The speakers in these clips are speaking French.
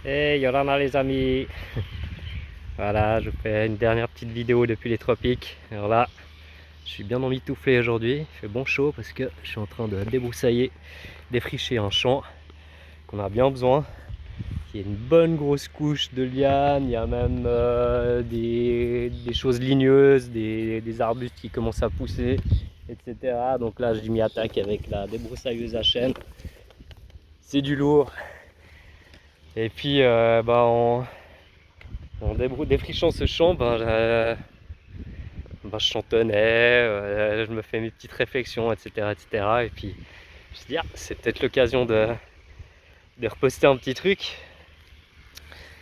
Hey Yolanda les amis. Voilà, je fais une dernière petite vidéo depuis les tropiques. Alors là, je suis bien emmitouflé aujourd'hui, il fait bon chaud parce que je suis en train de débroussailler, défricher un champ qu'on a bien besoin. Il y a une bonne grosse couche de lianes, il y a même des choses ligneuses, des arbustes qui commencent à pousser, etc. Donc là, je m'y attaque avec la débroussailleuse à chaîne. C'est du lourd. Et puis, en défrichant ce champ, je chantonnais, je me fais mes petites réflexions, etc. etc. Et puis je me suis dit, ah, c'est peut-être l'occasion de reposter un petit truc.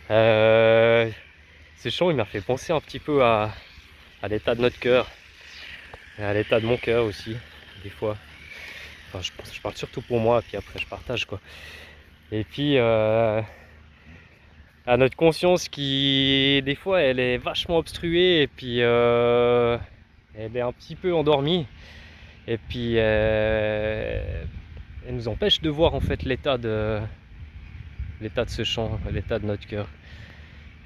Ce chant, il m'a fait penser un petit peu à l'état de notre cœur, et à l'état de mon cœur aussi, des fois. Enfin, je parle surtout pour moi, puis après je partage quoi. Et puis à notre conscience qui, des fois, elle est vachement obstruée, et puis elle est un petit peu endormie. Et puis elle nous empêche de voir en fait l'état de ce champ, l'état de notre cœur.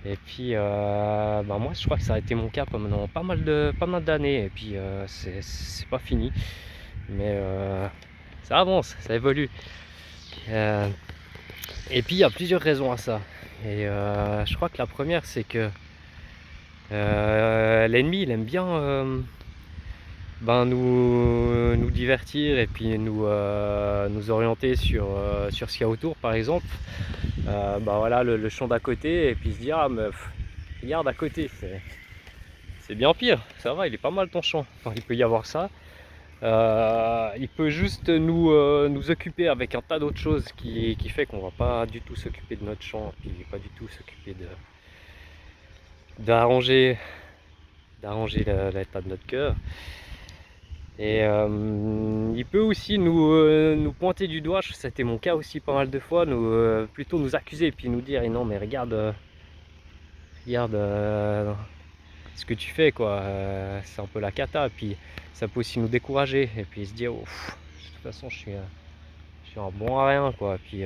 Et puis moi je crois que ça a été mon cas pendant pas mal d'années. Et puis c'est pas fini, mais ça avance, ça évolue. Et puis il y a plusieurs raisons à ça. Et je crois que la première, c'est que l'ennemi il aime bien nous divertir et puis nous orienter sur ce qu'il y a autour, par exemple. Voilà le champ d'à côté, et puis se dire, ah mais regarde à côté, c'est bien pire, ça va, il est pas mal ton champ. Enfin, il peut y avoir ça. Il peut juste nous occuper avec un tas d'autres choses qui fait qu'on va pas du tout s'occuper de notre champ, puis pas du tout s'occuper d'arranger l'état de notre cœur. Et il peut aussi nous pointer du doigt, c'était mon cas aussi pas mal de fois, plutôt nous accuser et puis nous dire, non mais regarde ce que tu fais quoi, c'est un peu la cata. Et puis ça peut aussi nous décourager et puis se dire, oh, de toute façon je suis un bon à rien quoi. Et puis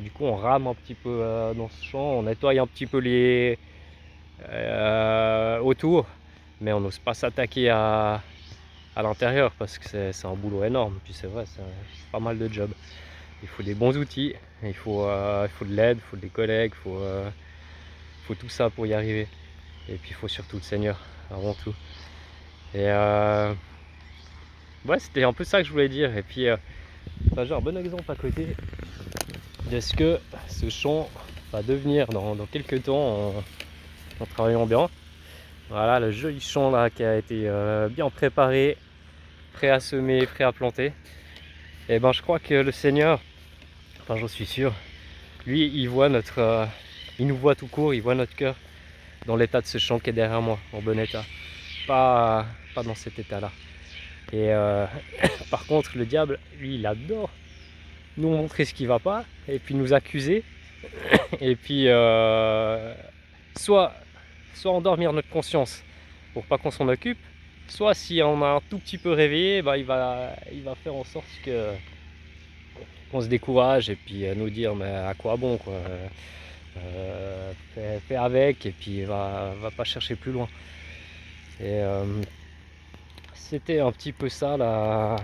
du coup on rame un petit peu dans ce champ, on nettoie un petit peu les autour, mais on n'ose pas s'attaquer à l'intérieur parce que c'est un boulot énorme. Puis c'est vrai, c'est pas mal de job. Il faut des bons outils, il faut de l'aide, il faut des collègues, faut tout ça pour y arriver. Et puis il faut surtout le Seigneur avant tout. Et ouais, c'était un peu ça que je voulais dire. Et puis j'ai un bon exemple à côté de ce que ce champ va devenir dans quelques temps en travaillant bien. Voilà le joli champ là qui a été bien préparé, prêt à semer, prêt à planter. Et je crois que le Seigneur, enfin j'en suis sûr, lui il voit il nous voit tout court, il voit notre cœur dans l'état de ce champ qui est derrière moi, en bon état, pas dans cet état là. Et par contre le diable, lui il adore nous montrer ce qui va pas et puis nous accuser et puis soit endormir notre conscience pour pas qu'on s'en occupe, soit si on a un tout petit peu réveillé, il va faire en sorte qu'on se décourage et puis nous dire mais à quoi bon quoi, fais avec et puis va pas chercher plus loin. Et c'était un petit peu ça la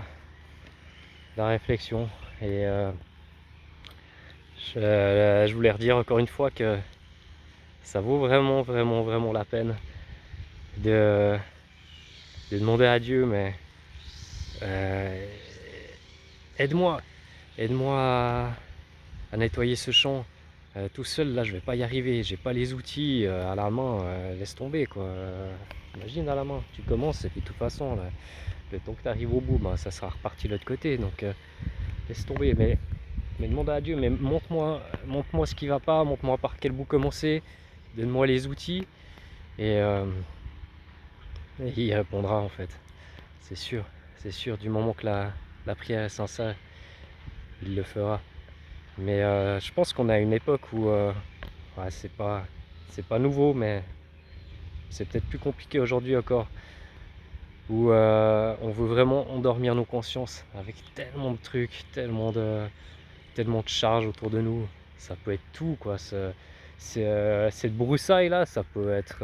réflexion. Et je voulais redire encore une fois que ça vaut vraiment la peine de demander à Dieu, mais aide-moi à nettoyer ce champ. Tout seul là je vais pas y arriver, j'ai pas les outils à la main, laisse tomber quoi. Imagine à la main, tu commences et puis de toute façon là, le temps que tu arrives au bout, ça sera reparti de l'autre côté, donc laisse tomber. Mais demande à Dieu, mais montre-moi ce qui va pas, montre-moi par quel bout commencer, donne-moi les outils, et il répondra en fait, c'est sûr, du moment que la prière est sincère, il le fera. Mais je pense qu'on a une époque où ouais, c'est pas nouveau, mais c'est peut-être plus compliqué aujourd'hui encore, où on veut vraiment endormir nos consciences avec tellement de trucs, tellement de charges autour de nous. ça peut être tout, quoi. Cette broussaille là, ça peut être,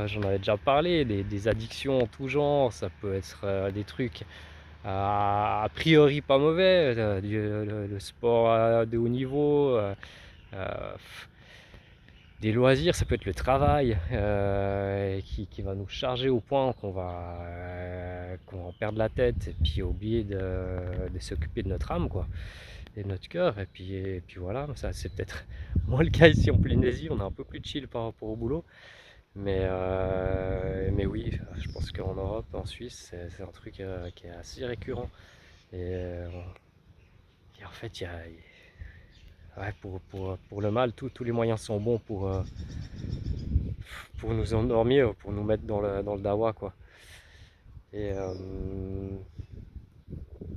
j'en avais déjà parlé, des addictions en tout genre, ça peut être des trucs a priori pas mauvais, le sport de haut niveau, euh, des loisirs, ça peut être le travail qui va nous charger au point qu'on va en perdre la tête et puis oublier de s'occuper de notre âme, quoi, et de notre cœur. Et puis voilà, ça c'est peut-être moins le cas ici en Polynésie, on est un peu plus chill par rapport au boulot. Mais oui, je pense qu'en Europe, en Suisse, c'est un truc qui est assez récurrent. Et en fait, ouais, pour le mal, tous les moyens sont bons pour nous endormir, pour nous mettre dans le dawa, quoi. Et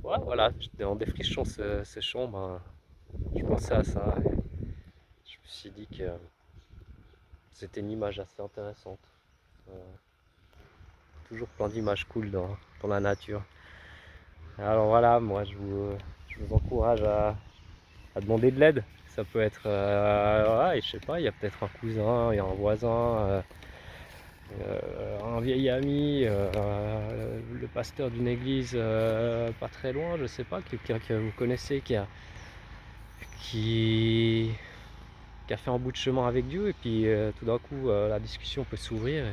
ouais, voilà, en défrichant ce chant, ben, je pensais à ça et je me suis dit que c'était une image assez intéressante. Euh, Toujours plein d'images cool dans la nature. Alors voilà, moi je vous encourage à demander de l'aide. Ça peut être, ouais, je sais pas, il y a peut-être un cousin, il y a un voisin, un vieil ami, le pasteur d'une église pas très loin, je sais pas, quelqu'un que vous connaissez qui, qui a fait un bout de chemin avec Dieu, et puis tout d'un coup la discussion peut s'ouvrir,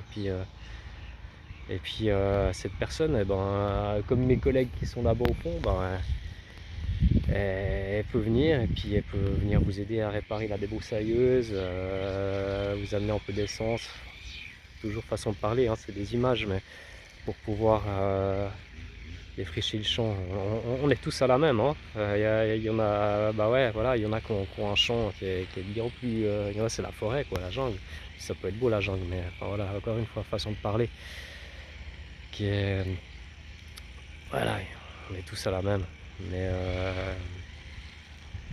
et puis cette personne, eh ben, comme mes collègues qui sont là-bas au fond, ben, elle peut venir, et puis elle peut venir vous aider à réparer la débroussailleuse, vous amener un peu d'essence, toujours façon de parler, hein, c'est des images, mais pour pouvoir défricher le champ. On est tous à la même, hein. Y en a, bah ouais, voilà, il y en a qui ont un champ qui est bien plus, il y en a c'est la forêt, quoi, la jungle. Ça peut être beau la jungle, mais enfin, voilà, encore une fois, façon de parler qui est, voilà, on est tous à la même. Mais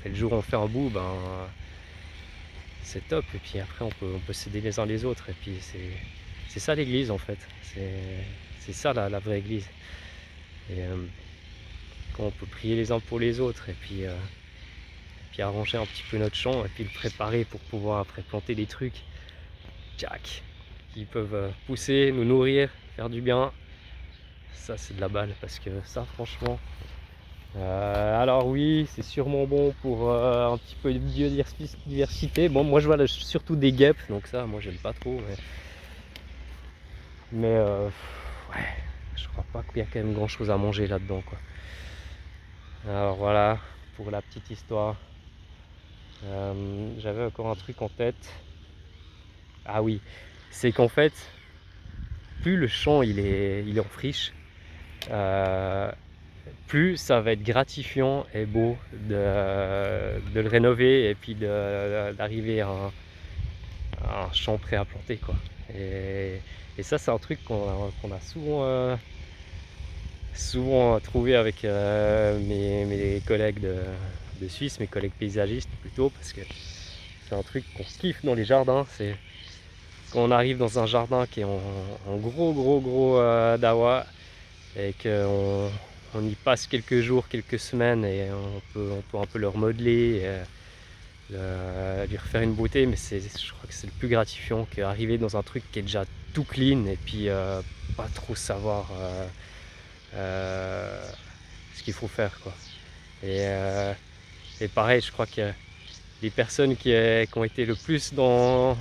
et le jour où on fait un bout, ben c'est top. Et puis après, on peut s'aider les uns les autres. Et puis c'est ça l'église en fait. C'est ça la vraie église. Et quand on peut prier les uns pour les autres, et puis arranger un petit peu notre champ, et puis le préparer pour pouvoir après planter des trucs, tchac, qui peuvent pousser, nous nourrir, faire du bien. Ça c'est de la balle, parce que ça franchement, alors oui, c'est sûrement bon pour un petit peu de biodiversité. Bon, moi je vois là, surtout des guêpes, donc ça moi j'aime pas trop, mais ouais, je crois pas qu'il y a quand même grand chose à manger là-dedans, quoi. Alors voilà pour la petite histoire. J'avais encore un truc en tête. Ah oui, c'est qu'en fait, plus le champ il est en friche, euh, plus ça va être gratifiant et beau de le rénover, et puis d'arriver à un champ prêt à planter, quoi. Et ça c'est un truc qu'on a souvent trouvé avec mes collègues de Suisse, mes collègues paysagistes plutôt, parce que c'est un truc qu'on kiffe dans les jardins. C'est quand on arrive dans un jardin qui est en gros dawa, et qu'on y passe quelques jours, quelques semaines, et on peut un peu le remodeler, lui refaire une beauté. Mais je crois que c'est le plus gratifiant qu'arriver dans un truc qui est déjà tout clean, et puis pas trop savoir ce qu'il faut faire, quoi. Et pareil, je crois que les personnes qui ont été le plus dans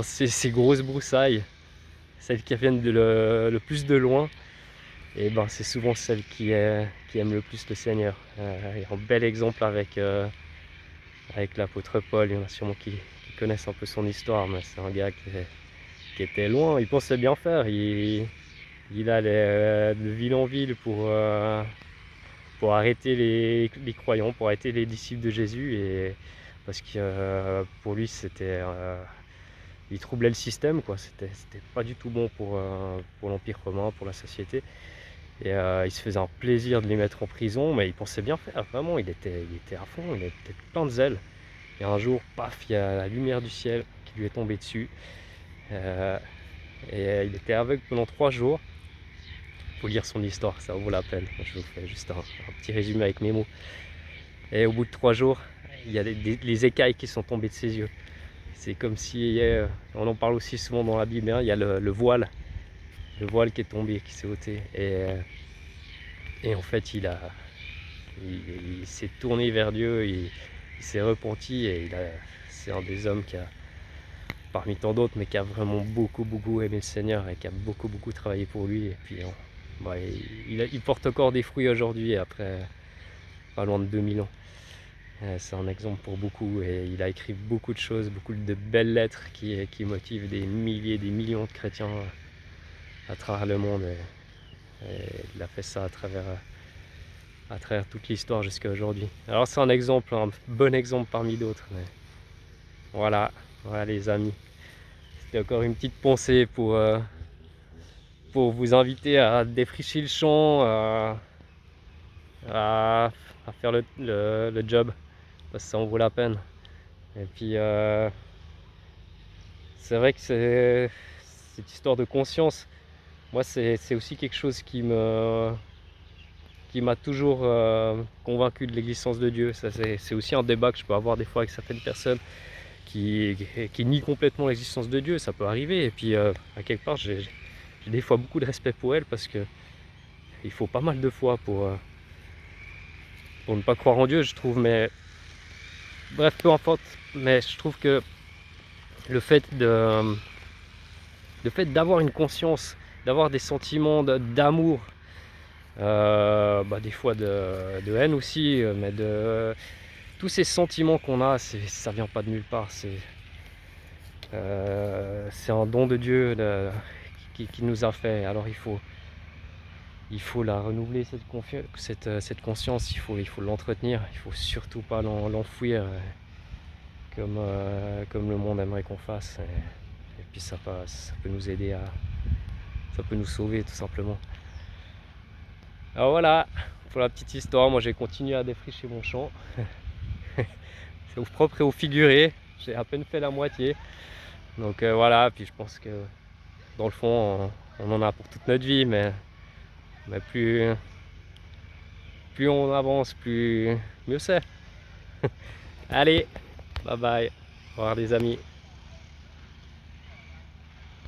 ces grosses broussailles, celles qui viennent le plus de loin, et ben c'est souvent celles qui aiment le plus le Seigneur. Il y a un bel exemple avec l'apôtre Paul. Il y en a sûrement qui connaissent un peu son histoire, mais c'est un gars qui était loin. Il pensait bien faire. Il allait de ville en ville pour arrêter les croyants, pour arrêter les disciples de Jésus, et parce que pour lui c'était il troublait le système, quoi. C'était pas du tout bon pour l'Empire romain, pour la société. Et il se faisait un plaisir de les mettre en prison, mais il pensait bien faire, vraiment, il était à fond, il était plein de zèle. Et un jour, paf, il y a la lumière du ciel qui lui est tombée dessus. Euh, il était aveugle pendant 3 jours. Faut lire son histoire, ça vaut la peine. Je vous fais juste un petit résumé avec mes mots. Et au bout de 3 jours, il y a les écailles qui sont tombées de ses yeux. C'est comme si, on en parle aussi souvent dans la Bible, hein, il y a le voile qui est tombé, qui s'est ôté. Et en fait, il s'est tourné vers Dieu, il s'est repenti et c'est un des hommes qui a, parmi tant d'autres, mais qui a vraiment beaucoup aimé le Seigneur et qui a beaucoup travaillé pour lui. Et puis, il porte encore des fruits aujourd'hui, après pas loin de 2000 ans. C'est un exemple pour beaucoup et il a écrit beaucoup de choses, beaucoup de belles lettres qui motivent des milliers, des millions de chrétiens à travers le monde. Et il a fait ça à travers toute l'histoire jusqu'à aujourd'hui. Alors c'est un exemple, un bon exemple parmi d'autres. Mais voilà les amis. C'était encore une petite pensée pour vous inviter à défricher le champ, à faire le job, parce que ça en vaut la peine. Et puis c'est vrai que cette histoire de conscience, moi c'est aussi quelque chose qui m'a toujours convaincu de l'existence de Dieu. C'est aussi un débat que je peux avoir des fois avec certaines personnes qui nient complètement l'existence de Dieu. Ça peut arriver, et puis à quelque part j'ai des fois beaucoup de respect pour elles, parce que il faut pas mal de foi pour ne pas croire en Dieu, je trouve. Mais bref, peu importe. Mais je trouve que le fait d'avoir une conscience, d'avoir des sentiments d'amour, des fois de haine aussi, mais tous ces sentiments qu'on a, ça vient pas de nulle part. C'est un don de Dieu qui nous a fait. Alors il faut la renouveler, cette conscience, il faut l'entretenir, il faut surtout pas l'enfouir comme le monde aimerait qu'on fasse. Et puis ça peut nous aider ça peut nous sauver tout simplement. Alors voilà, pour la petite histoire, moi j'ai continué à défricher mon champ. C'est au propre et au figuré, j'ai à peine fait la moitié. Donc voilà, puis je pense que dans le fond on en a pour toute notre vie, mais plus on avance, mieux c'est. Allez, bye bye, au revoir les amis.